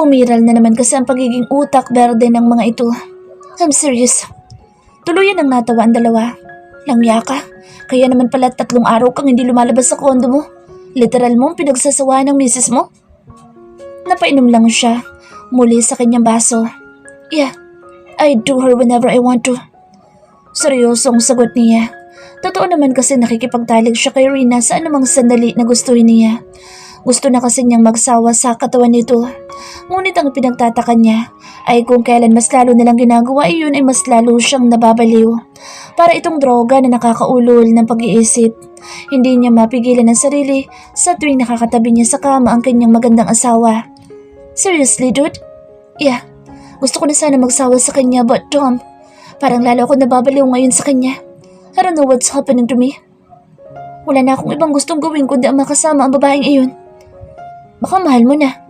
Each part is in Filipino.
Umiral na naman kasi ang pagiging utak berde ng mga ito. I'm serious. Tuluyan ang natawa ang dalawa. Langya ka. Kaya naman pala 3 araw kang hindi lumalabas sa kondo mo. Literal mong pinagsasawaan ng misis mo. Napainom lang siya muli sa kanyang baso. Yeah, I do her whenever I want to. Seryosong sagot niya. Totoo naman kasi nakikipagtalig siya kay Rina sa anumang sandali na gustuhin niya. Gusto na kasi niyang magsawa sa katawan nito. Ngunit ang pinagtataka niya ay kung kailan mas lalo nilang ginagawa iyon ay mas lalo siyang nababaliw. Para itong droga na nakakaulol ng pag-iisip. Hindi niya mapigilan ang sarili sa tuwing nakakatabi niya sa kama ang kanyang magandang asawa. Seriously, dude? Yeah, gusto ko na sana magsawa sa kanya but Tom, parang lalo ako nababaliw ngayon sa kanya. I don't know what's happening to me. Wala na akong ibang gustong gawin kundi ang makasama ang babaeng iyon. Baka mahal mo na.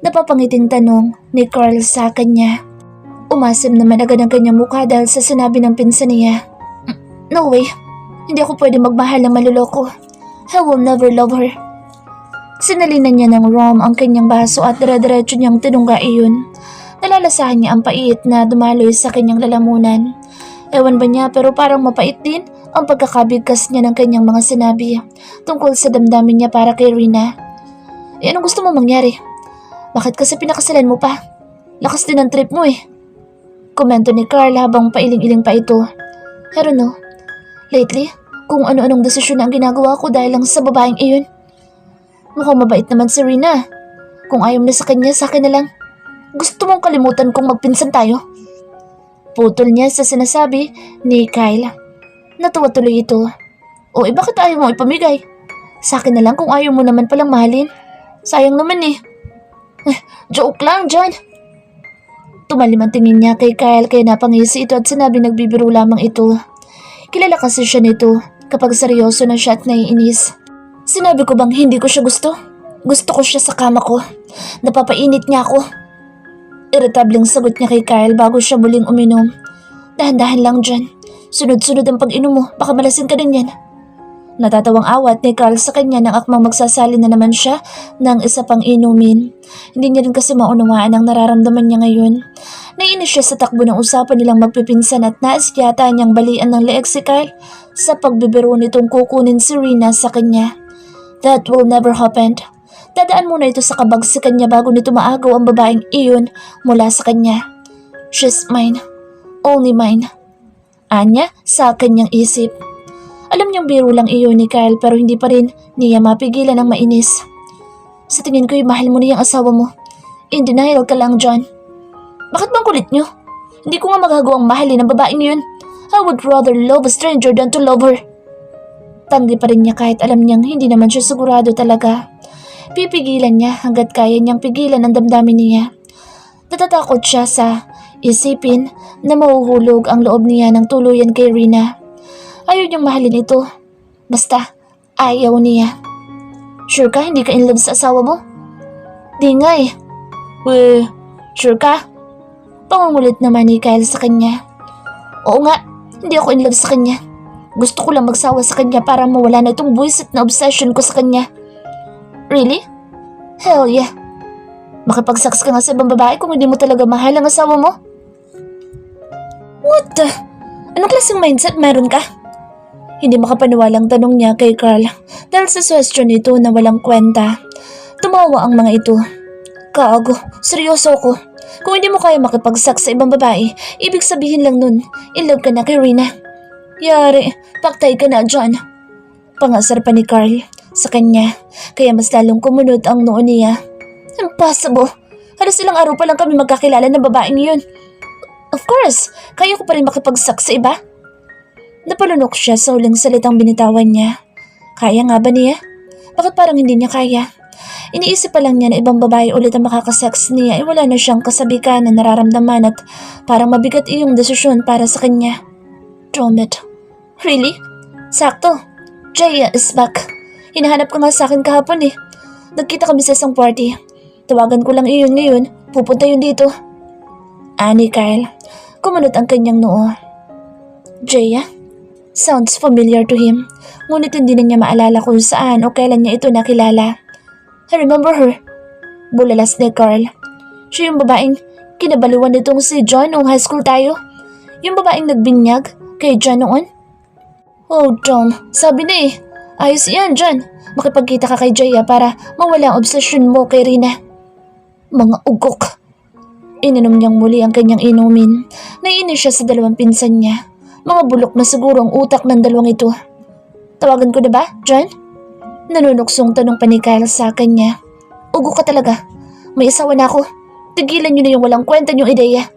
Napapangiting tanong ni Carl sa kanya. Umasim naman agad ang kanyang mukha dahil sa sinabi ng pinsan niya. No way. Hindi ako pwede magmahal ng maluloko. I will never love her. Sinalinan niya ng rum ang kanyang baso at dire-diretso niyang tinungga iyon. Nalalasahan niya ang pait na dumaloy sa kanyang lalamunan. Ewan ba niya pero parang mapait din ang pagkakabigkas niya ng kanyang mga sinabi tungkol sa damdamin niya para kay Rina. Anong gusto mo mangyari? Bakit kasi pinakasalan mo pa? Lakas din ang trip mo eh. Komento ni Carl habang pailing-iling pa ito. I don't know. Lately, kung ano-anong desisyon na ang ginagawa ko dahil lang sa babaeng iyon. Mukhang mabait naman si Rina. Kung ayaw mo na sa kanya, sa akin na lang. Gusto mong kalimutan kung magpinsan tayo? Putol niya sa sinasabi ni Kyle. Natuwa tuloy ito. O bakit ayaw mo ipamigay? Sa akin na lang kung ayaw mo naman palang mahalin. Sayang naman eh. Joke lang, John. Tumalim ang tingin niya kay Kyle kaya napangisi ito at sinabi nagbibiro lamang ito. Kilala kasi siya nito kapag seryoso na siya at naiinis. Sinabi ko bang hindi ko siya gusto? Gusto ko siya sa kama ko. Napapainit niya ako. Irritableng sagot niya kay Kyle bago siya muling uminom. Dahan-dahan lang, John. Sunod-sunod ang pag-inom mo. Baka malasin ka din yan. Natatawang awat ni Carl sa kanya nang akmang magsasali na naman siya ng isa pang inumin. Hindi niya rin kasi maunawaan ang nararamdaman niya ngayon. Naiinis siya sa takbo ng usapan nilang magpipinsan at nais yata niyang balian ng leeg si Kyle sa pagbibiro nitong kukunin si Rina sa kanya. That will never happen. Dadaan muna ito sa kabagsikan niya bago nito maagaw ang babaeng iyon mula sa kanya. She's mine. Only mine. Anya sa kanyang isip. Alam niyang biro lang iyon ni Kyle pero hindi pa rin niya mapigilan ang mainis. Sa tingin ko'y mahal mo na yung asawa mo. In denial ka lang, John. Bakit bang kulit niyo? Hindi ko nga magagawang mahalin ang babaeng yun. I would rather love a stranger than to love her. Tanggi pa rin niya kahit alam niyang hindi naman siya sigurado talaga. Pipigilan niya hanggat kaya niyang pigilan ang damdamin niya. Natatakot siya sa isipin na mahuhulog ang loob niya ng tuluyan kay Rina. Ayaw niyang mahalin ito. Basta, ayaw niya. Sure ka hindi ka in love sa asawa mo? Di nga eh. Sure ka? Pangungulit naman ni Kyle sa kanya. Oo nga, hindi ako in love sa kanya. Gusto ko lang magsawa sa kanya para mawala na itong buwisit na obsession ko sa kanya. Really? Hell yeah. Makipagsaks ka nga sa ibang babae kung hindi mo talaga mahal ang asawa mo? What the? Anong klaseng mindset meron ka? Hindi makapaniwalang tanong niya kay Carl dahil sa question nito na walang kwenta. Tumawa ang mga ito. Kaago, seryoso ako. Kung hindi mo kaya makipagsak sa ibang babae, ibig sabihin lang nun, in love ka na kay Rina. Yari, paktay ka na dyan. Pangasar pa ni Carl sa kanya, kaya mas lalong kumunod ang noo niya. Impossible. Halos ilang araw pa lang kami magkakilala ng babaeng yun. Of course, kaya ko pa rin makipagsak sa iba. Napalunok siya sa huling salitang binitawan niya. Kaya nga ba niya? Bakit parang hindi niya kaya? Iniisip pa lang niya na ibang babae ulit ang makakasex niya ay wala na siyang kasabikan na nararamdaman at parang mabigat iyong desisyon para sa kanya. Damn it. Really? Sakto. Jaya is back. Hinahanap ka nga sa akin kahapon eh. Nagkita kami sa isang party. Tawagan ko lang iyon ngayon. Pupunta yun dito. Ani Kyle. Kumunot ang kanyang noo. Jaya? Sounds familiar to him, ngunit hindi na niya maalala kung saan o kailan niya ito nakilala. I remember her. Bulalas ni Carl. Siya yung babaeng kinabaliwan nitong si John noong high school tayo. Yung babaeng nagbinyag kay John noon. Oh, Tom, sabi na eh. Ayos yan, John. Makipagkita ka kay Jaya para mawala ang obsesyon mo kay Rina. Mga ugok. Ininom niyang muli ang kanyang inumin. Naiinis siya sa dalawang pinsan niya. Mga bulok na siguro ang utak ng dalawang ito. Tawagan ko na ba, John? Nanunuksong tanong pa ni Kyle sa kanya. Ugok ka talaga. May asawa na ako. Tigilan niyo na yung walang kwenta niyong ideya.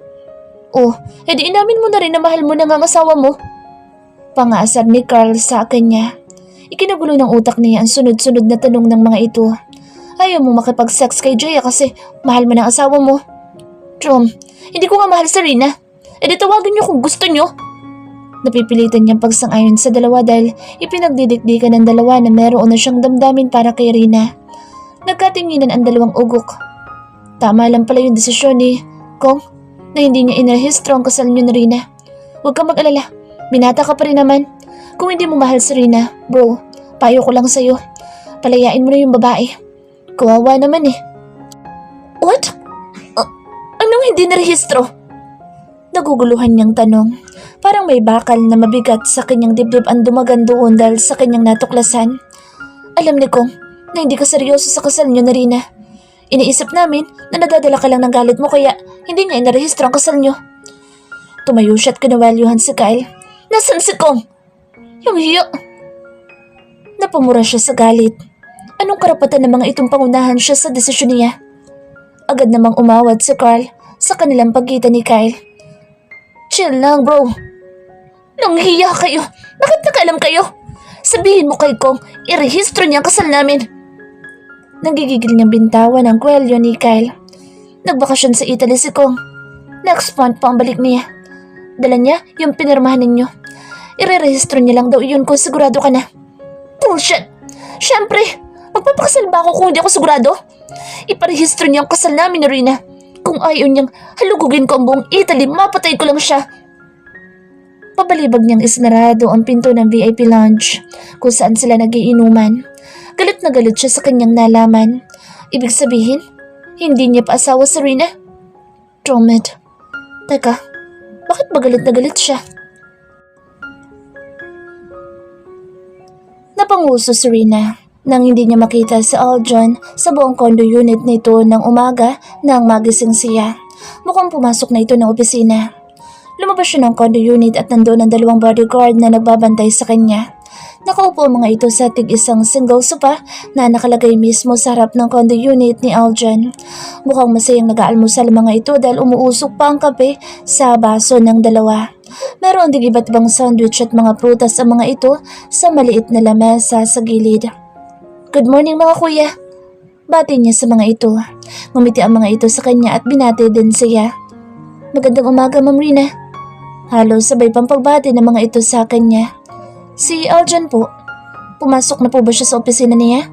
Oh, edi inamin mo na rin na mahal mo na ang asawa mo. Pangaasar ni Carl sa kanya. Ikinagulo ng utak niya ang sunod-sunod na tanong ng mga ito. Ayaw mo makipag-sex kay Jaya kasi mahal mo ng asawa mo. Tom, hindi ko nga mahal si Rina. E di tawagan niyo kung gusto niyo. Napipilitan niyang pagsang-ayon sa dalawa dahil ipinagdidikdikan ng dalawa na meron na siyang damdamin para kay Rina. Nagkatinginan ang dalawang ugok. Tama lang pala yung desisyon ni Kong na hindi niya inarehistro ang kasal niyo na Rina. Huwag kang mag-alala, binata ka pa rin naman. Kung hindi mo mahal si Rina, bro, payo ko lang sa'yo. Palayain mo na yung babae. Kawawa naman eh. What? Anong hindi narehistro? Naguguluhan niyang tanong. Parang may bakal na mabigat sa kanyang dibdib ang dumagan doon dahil sa kanyang natuklasan. Alam ni Kong na hindi ka seryoso sa kasal niyo na Rina. Iniisip namin na nadadala ka lang ng galit mo kaya hindi niya inarehistro ang kasal niyo. Tumayo siya at kinawalyuhan si Kyle. Nasaan si Kong? Yung hiyo. Napamura siya sa galit. Anong karapatan ng mga itong pangunahan siya sa desisyon niya? Agad namang umawad si Carl sa kanilang pagitan ni Kyle. Chill lang bro. Nang hiya kayo. Bakit nakaalam kayo? Sabihin mo kay Kong, irehistro niya ang kasal namin. Nagigigil niyang bintawan ang kwelyo ni Kyle. Nagbakasyon sa Italy si Kong. Next month pa ang balik niya. Dala niya yung pinirmahan ninyo. Irerehistro niya lang daw iyon kung sigurado ka na. Bullshit! Siyempre, magpapakasal ba ako kung hindi ako sigurado? Iparehistro niya ang kasal namin ni Rina. Kung ayaw niyang halugugin ko ang buong Italy, mapatay ko lang siya. Pabalibag niyang isinarado ang pinto ng VIP lounge kung saan sila nagiinuman. Galit na galit siya sa kanyang nalaman. Ibig sabihin, hindi niya pa asawa si Rina? Dromed. Teka, bakit ba galit na galit siya? Napanguso si Rina nang hindi niya makita si Aljon sa buong condo unit nito ng umaga nang magising siya. Mukhang pumasok na ito ng opisina. Lumabas siya ng condo unit at nandoon ang dalawang bodyguard na nagbabantay sa kanya. Nakaupo ang mga ito sa tig-isang single sofa na nakalagay mismo sa harap ng condo unit ni Aljon. Mukhang masayang nag-aalmusal mga ito dahil umuusok pa ang kape sa baso ng dalawa. Meron ding iba't ibang sandwich at mga prutas ang mga ito sa maliit na lamesa sa gilid. Good morning mga kuya. Bati niya sa mga ito. Ngumiti ang mga ito sa kanya at binati din siya. Magandang umaga, Ma'am Rina. Halos sabay pang pagbati ng mga ito sa kanya. Si Aljon po. Pumasok na po ba siya sa opisina niya?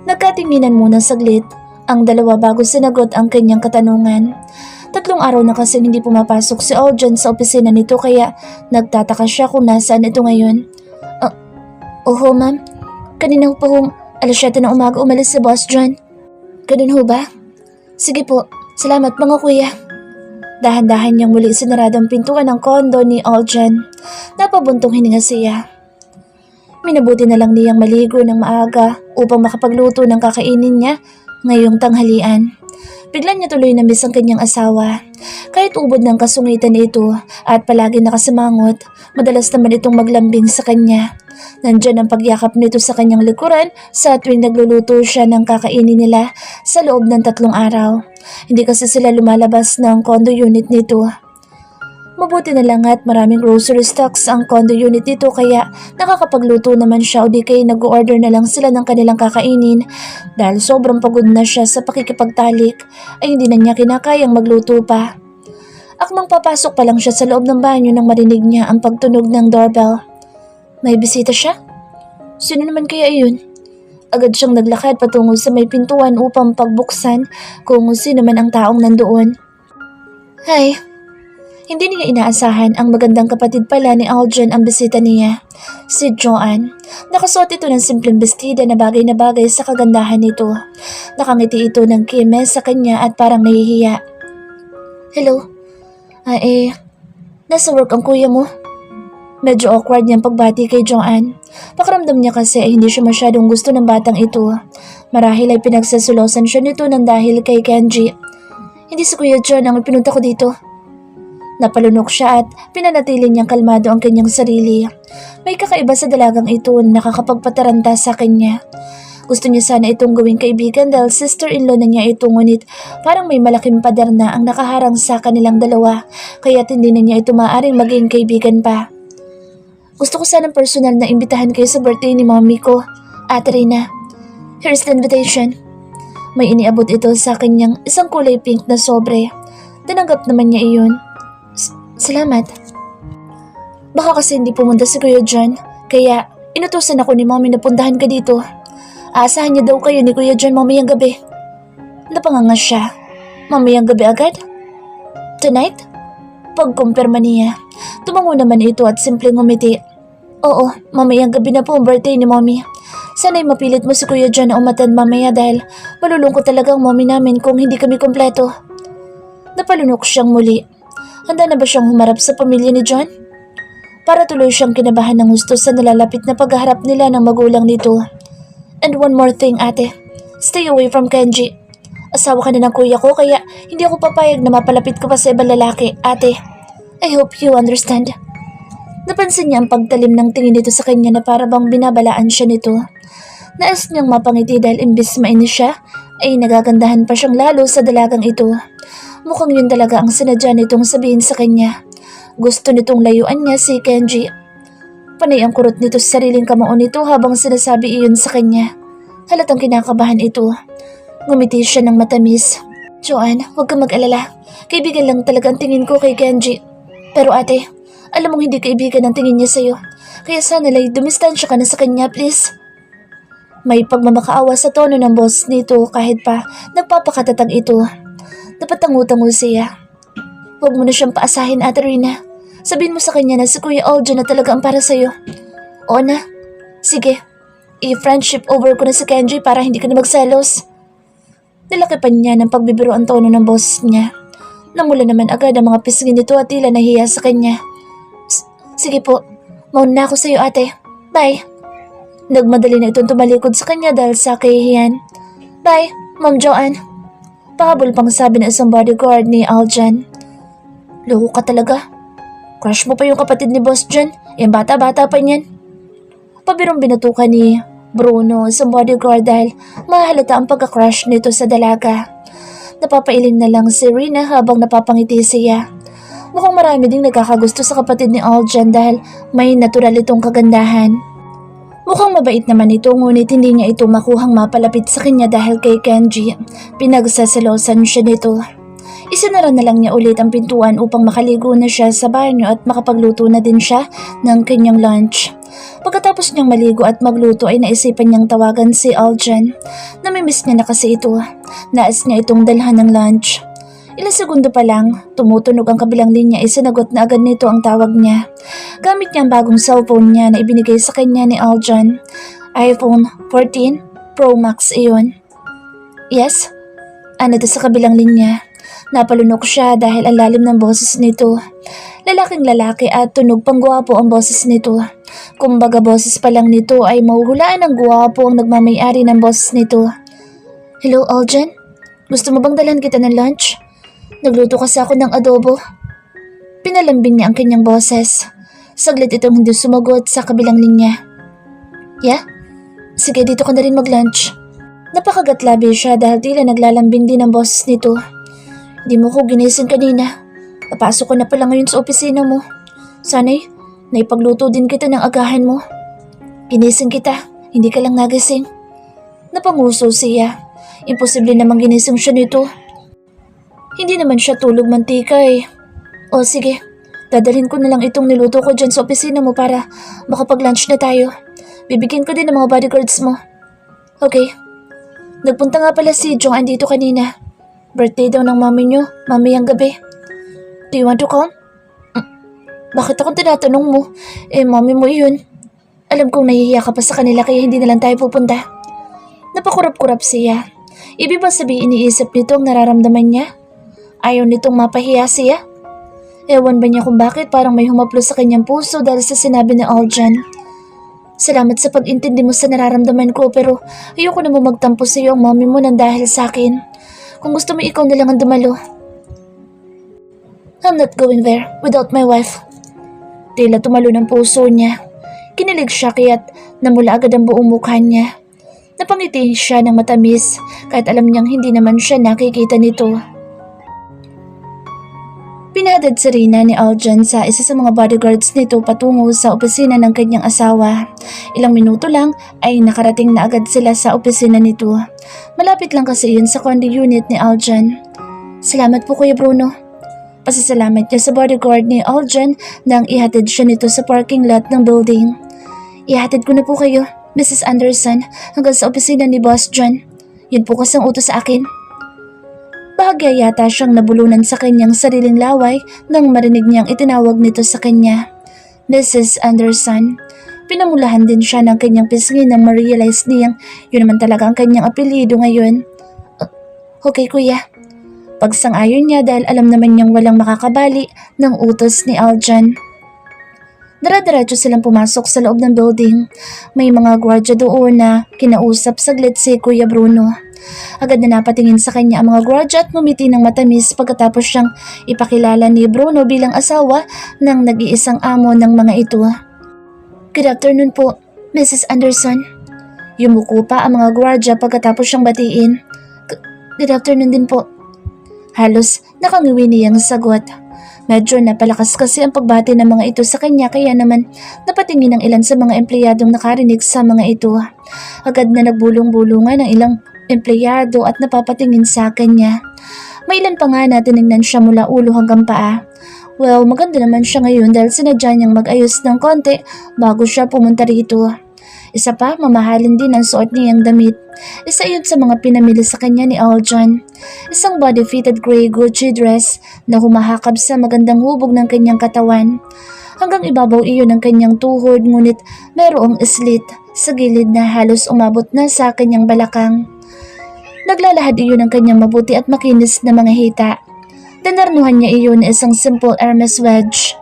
Nagkatinginan muna saglit ang dalawa bago sinagot ang kanyang katanungan. 3 araw na kasi hindi pumapasok si Aljon sa opisina nito kaya nagtataka siya kung nasaan ito ngayon. Oho ma'am, kanina ho pa hong 7:00 ng umaga umalis si Boss John. Ganun ho ba? Sige po, salamat mga kuya. Dahan-dahan niyang muli sinarado ang pintuan ng kondo ni Aljon. Napabuntong hininga siya. Minabuti na lang niyang maligo ng maaga upang makapagluto ng kakainin niya ngayong tanghalian. Bigla niya tuloy na miss ang kanyang asawa. Kahit ubod ng kasungitan nito at palagi nakasimangot, madalas naman itong maglambing sa kanya. Nandyan ang pagyakap nito sa kanyang likuran sa tuwing nagluluto siya ng kakainin nila sa loob ng 3 araw. Hindi kasi sila lumalabas ng condo unit nito. Mabuti na lang at maraming grocery stocks ang condo unit nito kaya nakakapagluto naman siya o di kaya nag-order na lang sila ng kanilang kakainin. Dahil sobrang pagod na siya sa pakikipagtalik ay hindi na niya kinakayang magluto pa. Akmang papasok pa lang siya sa loob ng banyo nang marinig niya ang pagtunog ng doorbell. May bisita siya? Sino naman kaya yun? Agad siyang naglakad patungo sa may pintuan upang pagbuksan kung sino man ang taong nandoon. Hi, Hindi niya inaasahan ang magandang kapatid pala ni Aljan ang bisita niya, si Joanne. Nakasuot ito ng simpleng bestida na bagay sa kagandahan nito. Nakangiti ito ng kime sa kanya at parang nahihiya. Hello? Nasa work ang kuya mo? Medyo awkward niyang pagbati kay Joanne. Pakiramdam niya kasi ay hindi siya masyadong gusto ng batang ito. Marahil ay pinagsasulosan siya nito ng dahil kay Kenji. Hindi si Kuya John ang pinunta ko dito. Napalunok siya at pinanatili niyang kalmado ang kanyang sarili. May kakaiba sa dalagang ito na nakakapagpataranta sa kanya. Gusto niya sana itong gawing kaibigan dahil sister-in-law na niya ito, ngunit parang may malaking pader na ang nakaharang sa kanilang dalawa, kaya't hindi na niya ito maaaring maging kaibigan pa. Gusto ko sanang personal na imbitahan kayo sa birthday ni mommy ko, Ate Rina. Here's the invitation. May iniabot ito sa kanyang isang kulay pink na sobre. Tinanggap naman niya iyon. Salamat. Baka kasi hindi pumunta si Kuya John, kaya inutusan ako ni mommy na puntahan ka dito. Aasahan niya daw kayo ni Kuya John mamayang gabi. Napangangas siya. Mamayang gabi agad? Tonight? Pagkumpirma niya, tumango naman ito at simpleng ngumiti. Oo, mamayang gabi na po ang birthday ni mommy. Sana'y mapilit mo si Kuya John na umatan mamaya dahil malulungkot talaga ang mommy namin kung hindi kami kompleto. Napalunok siyang muli. Handa na ba siyang humarap sa pamilya ni John? Para tuloy siyang kinabahan ng gusto sa nalalapit na pagharap nila ng magulang nito. And one more thing, ate. Stay away from Kenji. Asawa ka na ng kuya ko kaya hindi ako papayag na mapalapit ko pa sa ibang lalaki, ate. I hope you understand. Napansin niya ang pagtalim ng tingin nito sa kanya na para bang binabalaan siya nito. Nais niyang mapangiti dahil imbis mainis siya, ay nagagandahan pa siyang lalo sa dalagang ito. Mukhang yun talaga ang sinadya nitong sabihin sa kanya. Gusto nitong layuan niya si Kenji. Panay ang kurot nito sa sariling kamao nito habang sinasabi iyon sa kanya. Halatang kinakabahan ito. Ngumiti siya ng matamis. Joanne, huwag kang mag-alala. Kaibigan lang talaga ang tingin ko kay Kenji. Pero ate, alam mong hindi kaibigan ang tingin niya sa'yo. Kaya sana lay dumistansya ka na sa kanya, please. May pagmamakaawa sa tono ng boss nito kahit pa nagpapakatatag ito. Napatango-tango siya. Huwag mo na siyang paasahin, Ate Rina. Sabihin mo sa kanya na si Kuya Aljan na talaga ang para sa'yo. Oo na. Sige. I-friendship over ko na si Kenji para hindi ka na magselos. Nilakipan niya ng pagbibiro ang tono ng boss niya. Namula naman agad ang mga pisngin nito at tila nahiya sa kanya. Sige po. Mauna na ako sa'yo, ate. Bye. Nagmadali na itong tumalikod sa kanya dahil sa kahihiyan. Bye, Ma'am Joanne. Pahabol pang sabi ng isang bodyguard ni Aljan. Loko ka talaga. Crush mo pa yung kapatid ni Boss John. Yung bata-bata pa niyan. Pabirong binatukan ni Bruno, isang bodyguard dahil mahalata ang pagka-crush nito sa dalaga. Napapailing na lang si Rina habang napapangiti siya. Mukhang marami ding nagkakagusto sa kapatid ni Aljan dahil may natural itong kagandahan. Mukhang mabait naman ito ngunit hindi niya ito makuhang mapalapit sa kanya dahil kay Kenji. Pinagsaselosan siya nito. Isinara na lang niya ulit ang pintuan upang makaligo na siya sa banyo at makapagluto na din siya ng kanyang lunch. Pagkatapos niyang maligo at magluto ay naisipan niyang tawagan si Aljan. Namimiss niya na kasi ito. Nais niya itong dalhan ng lunch. Ilang segundo pa lang, tumutunog ang kabilang linya ay sinagot na agad nito ang tawag niya. Gamit niya ang bagong cellphone niya na ibinigay sa kanya ni Aljan. iPhone 14 Pro Max iyon. Yes? Ano to sa kabilang linya? Napalunok siya dahil ang lalim ng boses nito. Lalaking lalaki at tunog pang gwapo ang boses nito. Kumbaga boses pa lang nito ay mahuhulaan ng gwapo ang nagmamayari ng boses nito. Hello Aljan? Gusto mo bang dalhan kita ng lunch? Nagluto kasi ako ng adobo. Pinalambing niya ang kanyang boses. Saglit itong hindi sumagot sa kabilang linya. Yeah? Sige, dito ka na rin mag-lunch. Napakagatlabi siya dahil tila naglalambing din ang boses nito. Di mo ko ginising kanina. Papasok ko na pala ngayon sa opisina mo. Sana'y naipagluto din kita ng agahan mo. Ginising kita, hindi ka lang nagising. Napanguso siya. Imposible namang ginising siya nito. Hindi naman siya tulog mantika eh. O sige, dadalhin ko na lang itong niluto ko dyan sa opisina mo para makapag-lunch na tayo. Bibigyan ko din ng mga bodyguards mo. Okay. Nagpunta nga pala si Jong andito kanina. Birthday daw ng mami niyo, mamayang gabi. Do you want to come? Bakit akong tinatanong mo? Mami mo yun. Alam kong nahihiya ka pa sa kanila kaya hindi na lang tayo pupunta. Napakurap-kurap siya. Ibig ba sabihin iniisip nito ang nararamdaman niya? Ayaw nitong mapahiya siya? Ewan ba niya kung bakit parang may humaplo sa kanyang puso dahil sa sinabi ni Aljan. Salamat sa pag-intindi mo sa nararamdaman ko pero ayoko na magtampo sa iyo ang mami mo nang dahil sa akin. Kung gusto mo ikaw na lang ang dumalo. I'm not going there without my wife. Tila tumalo ng puso niya. Kinilig siya kaya't namula agad ang buong mukha niya. Napangiti siya ng matamis kahit alam niyang hindi naman siya nakikita nito. Pinadad si Rina ni Aljan sa isa sa mga bodyguards nito patungo sa opisina ng kanyang asawa. Ilang minuto lang ay nakarating na agad sila sa opisina nito. Malapit lang kasi yun sa condo unit ni Aljan. Salamat po Kuya Bruno. Pasasalamat niya sa bodyguard ni Aljan nang ihatid siya nito sa parking lot ng building. Ihatid ko na po kayo, Mrs. Anderson, hanggang sa opisina ni Boss John. Yun po kasing utos sa akin. Bahagya yata siyang nabulunan sa kanyang sariling laway nang marinig niyang itinawag nito sa kanya. Mrs. Anderson. Pinamulahan din siya ng kanyang pisngi nang ma-realize niyang yun naman talaga ang kanyang apelyido ngayon. Okay kuya. Pagsang-ayon niya dahil alam naman niyang walang makakabali ng utos ni Aljan. Dara-diretso silang pumasok sa loob ng building. May mga gwardya doon na kinausap saglit si Kuya Bruno. Agad na napatingin sa kanya ang mga gwardya at ngumiti ng matamis pagkatapos siyang ipakilala ni Bruno bilang asawa ng nag-iisang amo ng mga ito. Good afternoon po, Mrs. Anderson. Yumuko pa ang mga gwardya pagkatapos siyang batiin. Good afternoon din po. Halos nakangiwi niyang sagot. Medyo napalakas kasi ang pagbati ng mga ito sa kanya kaya naman napatingin ang ilan sa mga empleyadong nakarinig sa mga ito. Agad na nagbulong-bulungan ang ilang empleyado at napapatingin sa kanya. May ilan pa nga na tinignan siya mula ulo hanggang paa. Well, maganda naman siya ngayon dahil sinadya niyang mag-ayos ng konti bago siya pumunta rito. Isa pa, mamahalin din ang suot niyang damit. Isa yun sa mga pinamili sa kanya ni Aljan. Isang body-fitted gray Gucci dress na humahakab sa magandang hubog ng kanyang katawan. Hanggang ibabaw iyon ng kanyang tuhod ngunit mayroong slit sa gilid na halos umabot na sa kanyang balakang. Naglalahad iyon ng kanyang mabuti at makinis na mga hita. Dinarnuhan niya iyon na isang simple Hermes wedge.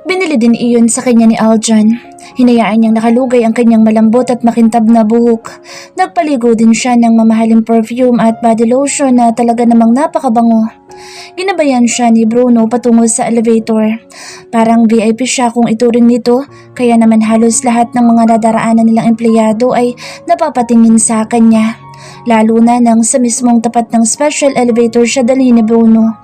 Binili din iyon sa kanya ni Aljan. Hinayaan niyang nakalugay ang kanyang malambot at makintab na buhok. Nagpaligo din siya ng mamahaling perfume at body lotion na talaga namang napakabango. Ginabayan siya ni Bruno patungo sa elevator. Parang VIP siya kung ituring nito, kaya naman halos lahat ng mga nadaraanan nilang empleyado ay napapatingin sa kanya. Lalo na nang sa mismong tapat ng special elevator siya dalhin ni Bruno.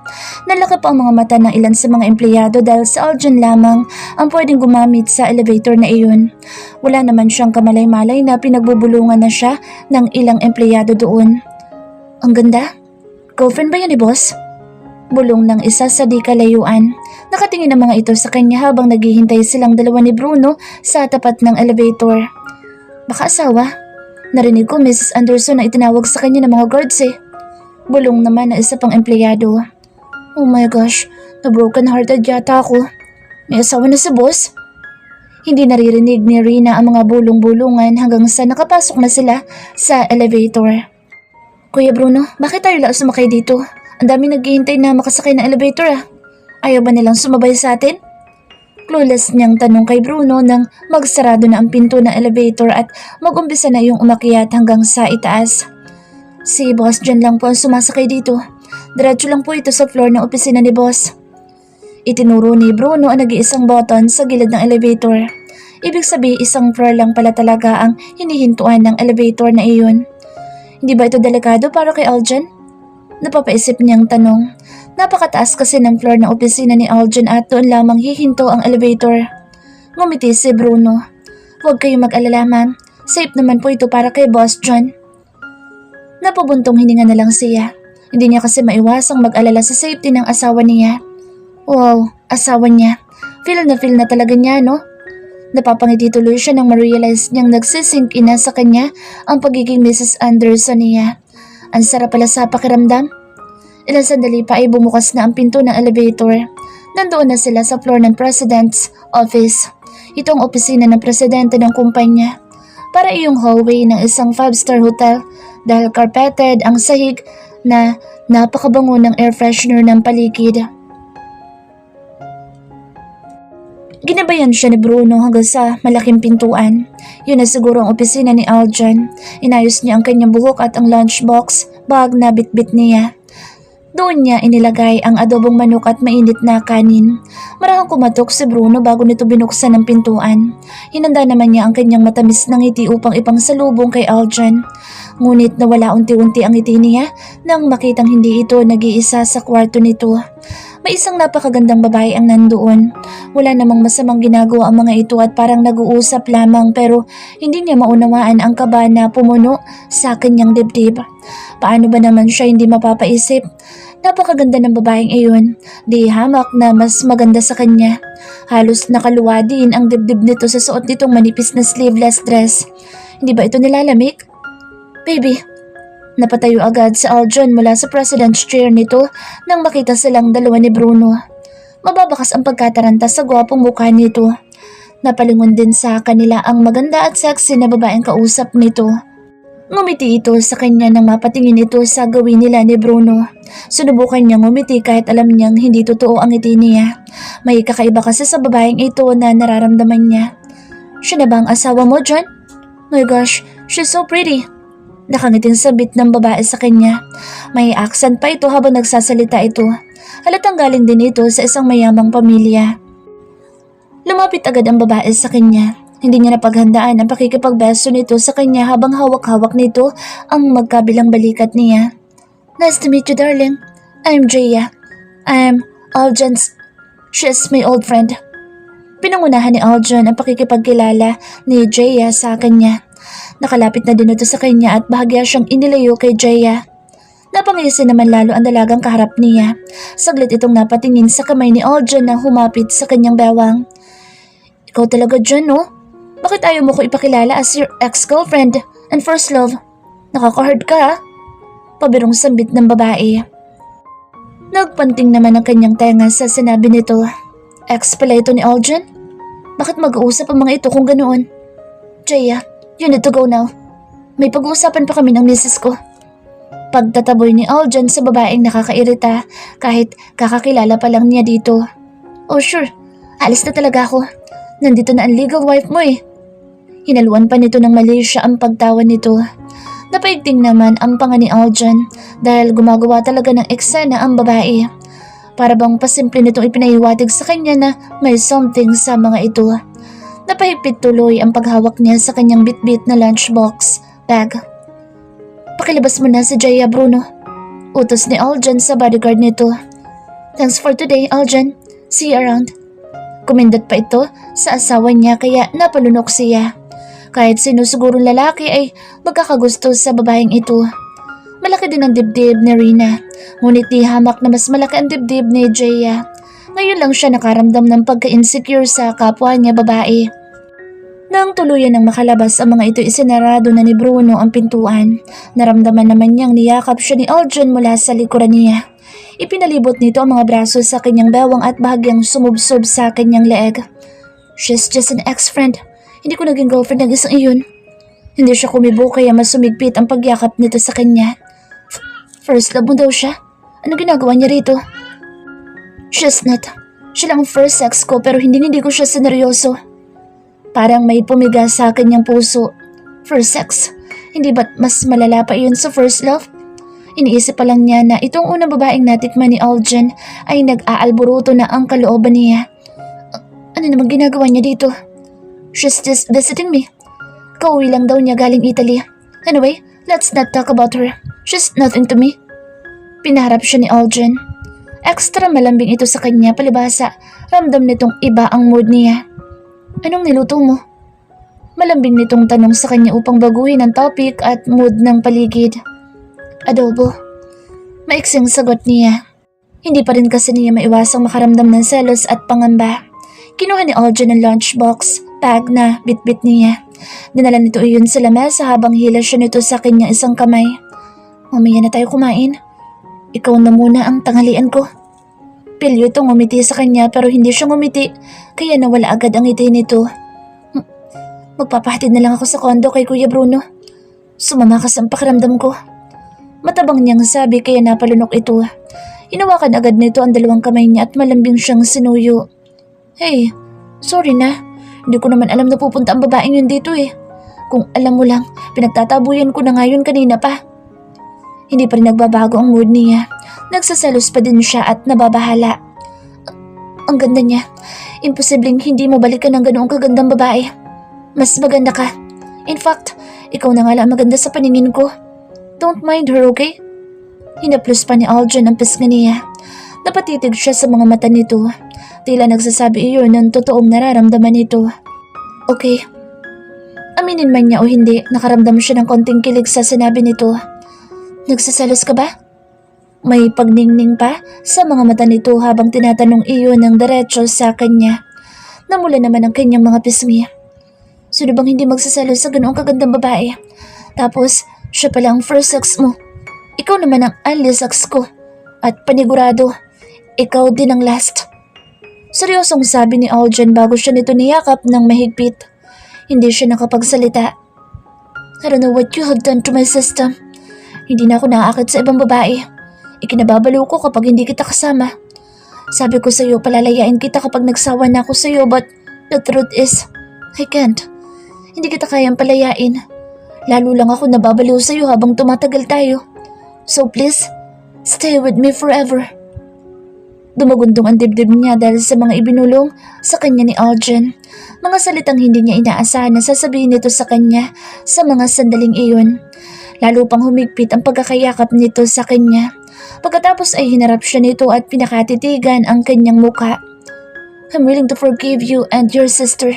Nalaki pa ang mga mata ng ilan sa mga empleyado dahil sa Aljan lamang ang pwedeng gumamit sa elevator na iyon. Wala naman siyang kamalay-malay na pinagbubulungan na siya ng ilang empleyado doon. Ang ganda? Girlfriend ba yan ni boss? Bulong ng isa sa di kalayuan. Nakatingin ang mga ito sa kanya habang naghihintay silang dalawa ni Bruno sa tapat ng elevator. Baka asawa? Narinig ko Mrs. Anderson na itinawag sa kanya ng mga guards eh. Bulong naman na isa pang empleyado. Oh my gosh, na-broken hearted yata ako. May asawa na si boss? Hindi naririnig ni Rina ang mga bulong-bulungan hanggang sa nakapasok na sila sa elevator. Kuya Bruno, bakit tayo lang sumakay dito? Ang dami naghihintay na makasakay ng elevator ah. Ayaw ba nilang sumabay sa atin? Clueless niyang tanong kay Bruno nang magsarado na ang pinto ng elevator at mag-umpisa na yung umakyat hanggang sa itaas. Si Boss John lang po ang sumasakay dito. Diretso lang po ito sa floor ng opisina ni Boss. Itinuro ni Bruno ang nag-iisang button sa gilid ng elevator. Ibig sabihin isang floor lang pala talaga ang hinihintuan ng elevator na iyon. Hindi ba ito delikado para kay Aljan? Napapaisip niyang tanong. Napakataas kasi ng floor ng opisina ni Aljan at doon lamang hihinto ang elevator. Ngumiti si Bruno. Huwag kayong mag-alala ma'am. Safe naman po ito para kay Boss John. Napabuntong hininga na lang siya. Hindi niya kasi maiwasang mag-alala sa safety ng asawa niya. Wow, asawa niya. Feel na talaga niya no? Napapangiti tuloy siya nang ma-realize niyang nagsisink ina sa kanya ang pagiging Mrs. Anderson niya. Ang sarap pala sa pakiramdam. Ilang sandali pa ay bumukas na ang pinto ng elevator. Nandoon na sila sa floor ng President's office. Ito ang opisina ng presidente ng kumpanya. Para iyong hallway ng isang 5-star hotel dahil carpeted ang sahig na napakabango ng air freshener ng paligid. Ginabayan siya ni Bruno hanggang sa malaking pintuan. Yun na siguro ang opisina ni Aljan. Inayos niya ang kanyang buhok at ang lunchbox bag na bitbit niya. Doon niya inilagay ang adobong manok at mainit na kanin. Marahang kumatok si Bruno bago nito binuksan ang pintuan. Hinanda naman niya ang kanyang matamis na ngiti upang ipangsalubong kay Aljan. Ngunit nawala unti-unti ang ngiti niya nang makitang hindi ito nag-iisa sa kwarto nito. May isang napakagandang babae ang nandoon. Wala namang masamang ginagawa ang mga ito at parang nag-uusap lamang pero hindi niya maunawaan ang kaba na pumuno sa kanyang dibdib. Paano ba naman siya hindi mapapaisip? Napakaganda ng babaeng iyon, di hamak na mas maganda sa kanya. Halos nakaluwa din ang dibdib nito sa suot nitong manipis na sleeveless dress. Hindi ba ito nilalamig? Baby, napatayo agad si Aljan mula sa president's chair nito nang makita silang dalawa ni Bruno. Mababakas ang pagkataranta sa gwapong mukha nito. Napalingon din sa kanila ang maganda at sexy na babaeng kausap nito. Ngumiti ito sa kanya nang mapatingin ito sa gawin nila ni Bruno. Sinubukan niyang ngumiti kahit alam niyang hindi totoo ang ngiti niya. May kakaiba kasi sa babaeng ito na nararamdaman niya. Siya na ba ang asawa mo, John? My gosh, she's so pretty. Nakangiting sabit ng babae sa kanya. May accent pa ito habang nagsasalita ito. Halatang galing din ito sa isang mayamang pamilya. Lumapit agad ang babae sa kanya. Hindi niya napaghandaan ang pakikipagbeso nito sa kanya habang hawak-hawak nito ang magkabilang balikat niya. Nice to meet you, darling. I'm Jaya. I'm Aljan's... She's my old friend. Pinangunahan ni Aljan ang pakikipagkilala ni Jaya sa kanya. Nakalapit na din ito sa kanya at bahagya siyang inilayo kay Jaya. Napangisi naman lalo ang dalagang kaharap niya. Saglit itong napatingin sa kamay ni Aljan na humapit sa kanyang bewang. Ikaw talaga John, no? Bakit ayaw mo ko ipakilala as your ex-girlfriend and first love? Nakaka-hard ka, ha? Pabirong sambit ng babae. Nagpanting naman ang kanyang tenga sa sinabi nito. Ex pala ito ni Aljan? Bakit mag-uusap ang mga ito kung ganoon? Jaya, you need to go now. May pag-uusapan pa kami ng misis ko. Pagtataboy ni Aljan sa babaeng nakakairita kahit kakakilala pa lang niya dito. Oh sure, alis na talaga ako. Nandito na ang legal wife mo eh. Hinaluan pa nito ng Malaysia ang pagtawa nito. Napaigting naman ang panga ni Aljan dahil gumagawa talaga ng eksena ang babae. Para bang pasimple nitong ipinahiwatig sa kanya na may something sa mga ito. Napahigpit tuloy ang paghawak niya sa kanyang bitbit na lunchbox bag. Pakilabas mo na si Jaya, Bruno. Utos ni Aljan sa bodyguard nito. Thanks for today, Aljan. See you around. Kumindot pa ito sa asawa niya kaya napalunok siya. Kahit sino sigurong lalaki ay magkakagusto sa babaeng ito. Malaki din ang dibdib ni Rina, ngunit di hamak na mas malaki ang dibdib ni Jaya. Ngayon lang siya nakaramdam ng pagka-insecure sa kapwa niya babae. Nang tuluyan ng makalabas ang mga ito isinarado na ni Bruno ang pintuan, naramdaman naman niyang niyakap siya ni Aljan mula sa likuran niya. Ipinalibot nito ang mga braso sa kanyang bewang at bahagyang sumubsob sa kanyang leeg. She's just an ex-friend. Hindi ko naging girlfriend ng isang iyon. Hindi siya kumibo kaya mas sumigpit ang pagyakap nito sa kanya. First love mo daw siya? Ano ginagawa niya rito? She's not. Siya lang ang first sex ko pero hindi ko siya sineryoso. Parang may pumiga sa kanyang puso. First sex? Hindi ba't mas malala pa iyon sa first love? Iniisip pa lang niya na itong unang babaeng natikman ni Aljan ay nag-aalburuto na ang kalooban niya. Ano namang ginagawa niya dito? She's just visiting me. Kauwi lang daw niya galing Italy. Anyway, let's not talk about her. She's nothing to me. Pinaharap siya ni Aljan. Extra malambing ito sa kanya palibhasa. Ramdam nitong iba ang mood niya. Anong niluto mo? Malambing nitong tanong sa kanya upang baguhin ang topic at mood ng paligid. Adobo. Maiksing sagot niya. Hindi pa rin kasi niya maiwasang makaramdam ng selos at pangamba. Kinuha ni Aljan ang lunchbox, bag na bitbit niya. Dinala nito iyon sa lamesa habang hila siya nito sa kanyang isang kamay. Mamaya na tayo kumain. Ikaw na muna ang tanghalian ko. Pilyo itong ngumiti sa kanya pero hindi siya ngumiti kaya nawala agad ang ngiti nito. Magpapahatid na lang ako sa kondo kay Kuya Bruno. Sumama kasi ang pakiramdam ko. Matabang niyang sabi kaya napalunok ito. Hinawakan agad nito ang dalawang kamay niya at malambing siyang sinuyo. Hey, sorry na. Hindi ko naman alam na pupunta ang babaeng yun dito eh. Kung alam mo lang, pinagtatabuyan ko na ngayon kanina pa. Hindi pa rin nagbabago ang mood niya. Nagsaselos pa din siya at nababahala. Ang ganda niya. Imposibleng hindi mo balikan ng ganoong kagandang babae. Mas maganda ka. In fact, ikaw na nga lang maganda sa paningin ko. Don't mind her, okay? Hinaplos pa ni Aljan ang pisnga niya. Napatitig siya sa mga mata nito. Tila nagsasabi iyon ng totoong nararamdaman nito. Okay. Aminin man niya o hindi, nakaramdam siya ng konting kilig sa sinabi nito. Nagsaselos ka ba? May pagningning pa sa mga mata nito habang tinatanong iyon ng diretso sa kanya. Namula naman ang kanyang mga pisngi. Sino bang hindi magsaselos sa ganoong kagandang babae? Tapos, siya pala ang first sex mo. Ikaw naman ang only sex ko. At panigurado, ikaw din ang last. Seryosong sabi ni Aljan bago siya nito niyakap ng mahigpit. Hindi siya nakapagsalita. I don't know what you have done to my system. Hindi na ako naaakit sa ibang babae. Ikinababalo ko kapag hindi kita kasama. Sabi ko sa'yo palalayain kita kapag nagsawa na ako sa'yo but the truth is, I can't. Hindi kita kayang palayain. Lalo lang ako nababaliw sa'yo habang tumatagal tayo. So please, stay with me forever. Dumagundong ang dibdib niya dahil sa mga ibinulong sa kanya ni Aljan. Mga salitang hindi niya inaasahan na sasabihin nito sa kanya sa mga sandaling iyon. Lalo pang humigpit ang pagkakayakap nito sa kanya. Pagkatapos ay hinarap siya nito at pinakatitigan ang kanyang muka. I'm willing to forgive you and your sister.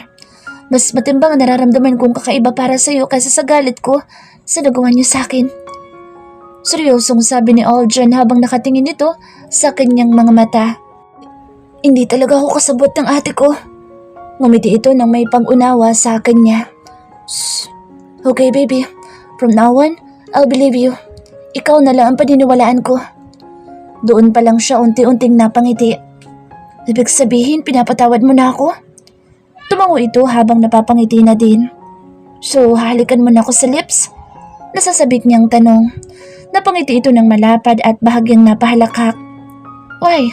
Mas matimbang ang nararamdaman kong kakaiba para sa iyo kaysa sa galit ko sa nagawa niyo sa akin. Seryosong sabi ni Aljan habang nakatingin ito sa kanyang mga mata. Hindi talaga ako kasabot ng ate ko. Ngumiti ito nang may pang-unawa sa kanya. Shh. Okay baby, from now on, I'll believe you. Ikaw na lang ang paniniwalaan ko. Doon pa lang siya unti-unting napangiti. Ibig sabihin pinapatawad mo na ako? Tumango ito habang napapangiti na din. So halikan mo na ako sa lips? Nasasabik niyang tanong. Napangiti ito ng malapad at bahagyang napahalakak. Why?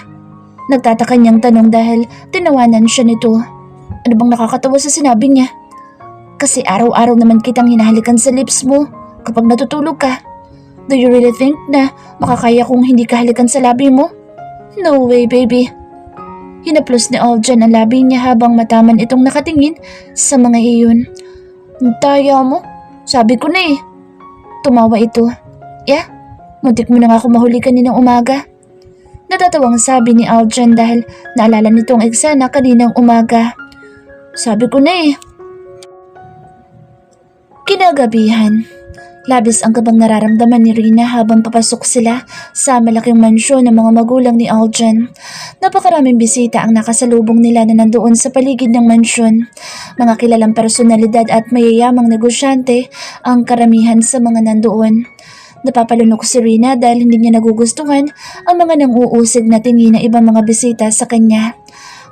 Nagtataka niyang tanong dahil tinawanan siya nito. Ano bang nakakatawa sa sinabi niya? Kasi araw-araw naman kitang hinahalikan sa lips mo kapag natutulog ka. Do you really think na makakaya kong hindi kahalikan sa labi mo? No way, baby. Hinaplos ni Aljan ang labi niya habang mataman itong nakatingin sa mga iyon. Taya mo? Sabi ko na eh. Tumawa ito. Yeah, muntik mo na nga ako mahuli kaninang umaga. Natatawang sabi ni Aljan dahil naalala nitong eksena kaninang umaga. Sabi ko na eh. Kinagabihan. Labis ang kabang nararamdaman ni Rina habang papasok sila sa malaking mansyon ng mga magulang ni Aljan. Napakaraming bisita ang nakasalubong nila na nandoon sa paligid ng mansyon. Mga kilalang personalidad at mayayamang negosyante ang karamihan sa mga nandoon. Napapalunok si Rina dahil hindi niya nagugustuhan ang mga nang-uusig na tingin ng ibang mga bisita sa kanya.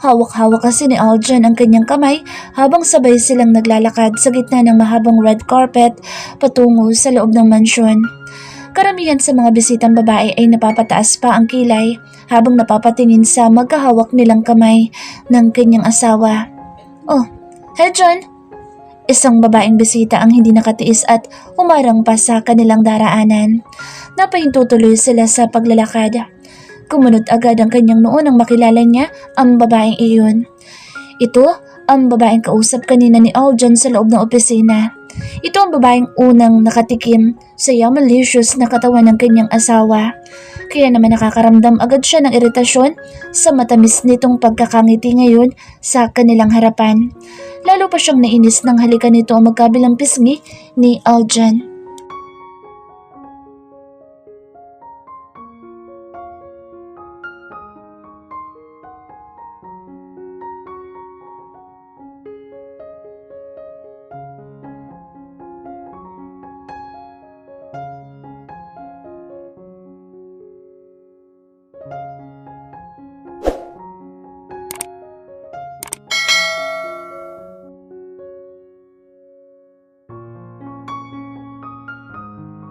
Hawak-hawak kasi ni Aljan ang kanyang kamay habang sabay silang naglalakad sa gitna ng mahabang red carpet patungo sa loob ng mansyon. Karamihan sa mga bisitang babae ay napapataas pa ang kilay habang napapatingin sa magkahawak nilang kamay ng kanyang asawa. Oh, hey John! Isang babaeng bisita ang hindi nakatiis at umarang pa sa kanilang daraanan. Napahinto tuloy sila sa paglalakad. Kumunot agad ang kanyang noo nang makilala niya ang babaeng iyon. Ito ang babaeng kausap kanina ni Aljan sa loob ng opisina. Ito ang babaeng unang nakatikim sa yamalicious na katawan ng kanyang asawa. Kaya naman nakakaramdam agad siya ng iritasyon sa matamis nitong pagkakangiti ngayon sa kanilang harapan. Lalo pa siyang nainis nang halikan nito ang magkabilang pisngi ni Aljan.